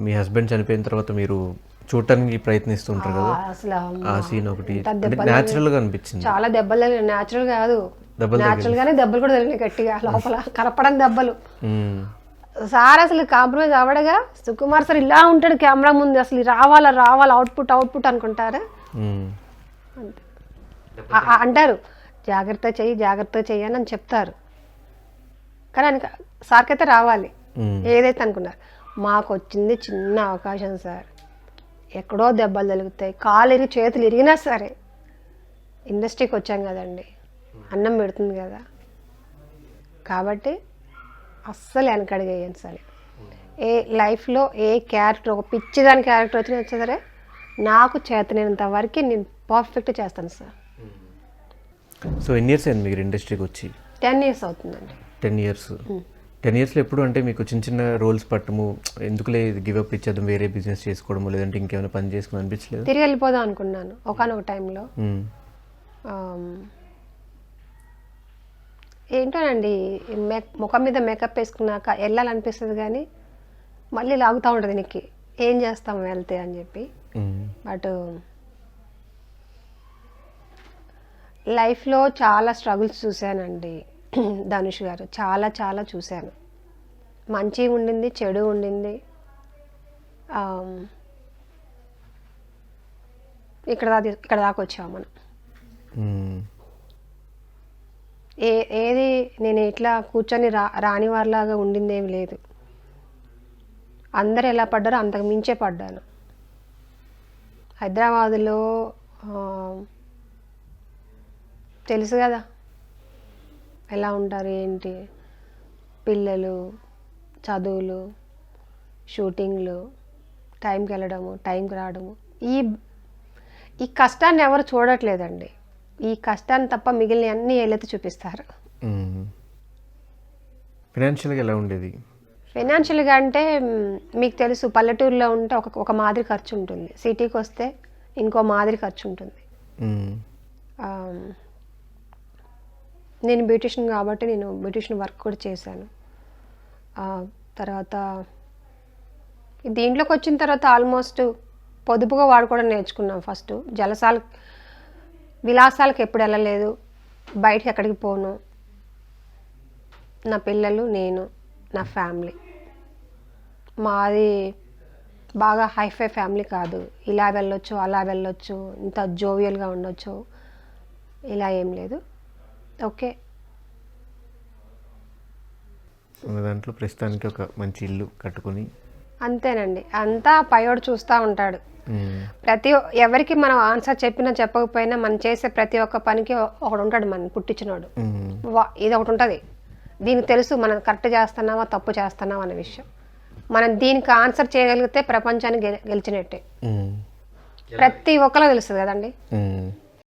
మీ husband చనిపోయిన తర్వాత మీరు చూడటానికి ప్రయత్నిస్తుంటారు కదా, అసలు ఆ సీన్ ఒకటి దెబ్బలు న్యాచురల్గా అనిపించింది. చాలా దెబ్బలు తగిలి, న్యాచురల్ కాదు, దెబ్బలు న్యాచురల్ గానే దెబ్బలు కూడా తగిలినాయి గట్టిగా లోపల కనపడని దెబ్బలు. మ్మ్. సార్ అసలు కాంప్రమైజ్ అవ్వడగా, సుకుమార్ సార్ ఇలా ఉంటాడు కెమెరా ముందు, అసలు రావాలా రావాలా అవుట్పుట్ అవుట్పుట్ అనుకుంటారు. మ్మ్. అంతే. అంటారు జాగ్రత్త చెయ్యి అని చెప్తారు, కానీ ఆయనకి సార్కి అయితే రావాలి ఏదైతే అనుకున్నారు. మాకు వచ్చింది చిన్న అవకాశం సార్, ఎక్కడో దెబ్బలు తగులుతాయి, కాలు ఇరిగి చేతులు ఇరిగినా సరే ఇండస్ట్రీకి వచ్చాం కదండి, అన్నం పెడుతుంది కదా, కాబట్టి అస్సలు వెనకడిగేయను సరే. ఏ లైఫ్లో ఏ క్యారెక్టర్, ఒక పిచ్చిదాని క్యారెక్టర్ వచ్చినా వచ్చా సరే నాకు చేతనైనంత వరకు నేను పర్ఫెక్ట్ చేస్తాను సార్. సో ఎన్ని ఇయర్స్ అయింది మీరు ఇండస్ట్రీకి వచ్చి? 10 years అవుతుందండి. 10 years. 10 yearsలో ఎప్పుడు అంటే మీకు చిన్న చిన్న రోల్స్ పట్టము, ఎందుకులే గివప్ ఇచ్చేద్దాం వేరే బిజినెస్ చేసుకోవడము, లేదంటే ఇంకేమైనా పని చేసుకుని అనిపించలేదు? తిరిగి వెళ్ళిపోదాం అనుకున్నాను ఒకనొక టైంలో. ఏంటోనండి, ముఖం మీద మేకప్ వేసుకున్నాక వెళ్ళాలనిపిస్తుంది కానీ మళ్ళీ లాగుతూ ఉంటుంది నీకు, ఏం చేస్తాం వెళ్తే అని చెప్పి. బట్ లైఫ్లో చాలా స్ట్రగుల్స్ చూశానండి ధనుష్ గారు, చాలా చాలా చూశాను. మంచి ఉండింది, చెడు ఉండింది. ఇక్కడ దాకా వచ్చాము మనం. ఏది నేను ఇట్లా కూర్చొని రాని వారిలాగా ఉండిందేమి లేదు. అందరు ఎలా పడ్డారో అంతకు మించే పడ్డాను. హైదరాబాదులో తెలుసు కదా ఎలా ఉంటారు ఏంటి, పిల్లలు, చదువులు, షూటింగ్లు, టైంకి వెళ్ళడము, టైంకి రావడము, ఈ కష్టాన్ని ఎవరు చూడట్లేదండి. ఈ కష్టాన్ని తప్ప మిగిలిన అన్నీ ఏలెత్తి చూపిస్తారు. ఫైనాన్షియల్గా ఎలా ఉండేది? ఫైనాన్షియల్గా అంటే మీకు తెలుసు, పల్లెటూరులో ఉంటే ఒక మాదిరి ఖర్చు ఉంటుంది, సిటీకి వస్తే ఇంకో మాదిరి ఖర్చు ఉంటుంది. నేను బ్యూటిషియన్ కాబట్టి నేను బ్యూటిషియన్ వర్క్ కూడా చేశాను. తర్వాత దీంట్లోకి వచ్చిన తర్వాత ఆల్మోస్ట్ పొదుపుగా వాడుకోవడం నేర్చుకున్నాను. ఫస్ట్ విలాసాలకు ఎప్పుడు వెళ్ళలేదు, బయటకి ఎక్కడికి పోను, నా పిల్లలు, నేను, నా ఫ్యామిలీ. మాది బాగా హైఫై ఫ్యామిలీ కాదు, ఇలా వెళ్ళొచ్చు అలా వెళ్ళొచ్చు, ఇంత జోవియల్గా ఉండొచ్చు, ఇలా ఏం లేదు. ఓకే, దాంట్లో ప్రస్తుతానికి ఒక మంచి ఇల్లు కట్టుకుని అంతేనండి. అంతా పైవాడు చూస్తూ ఉంటాడు. ఎవరికి మనం ఆన్సర్ చెప్పినా చెప్పకపోయినా మనం చేసే ప్రతి ఒక్క పనికి ఒకడు ఉంటాడు, మనం పుట్టించినోడు. ఇది ఒకటి ఉంటుంది, దీనికి తెలుసు మనం కరెక్ట్ చేస్తున్నావా తప్పు చేస్తున్నావా అనే విషయం. మనం దీనికి ఆన్సర్ చేయగలిగితే ప్రపంచాన్ని గెలిచినట్టే. ప్రతి ఒక్కరికి తెలుస్తుంది కదండి.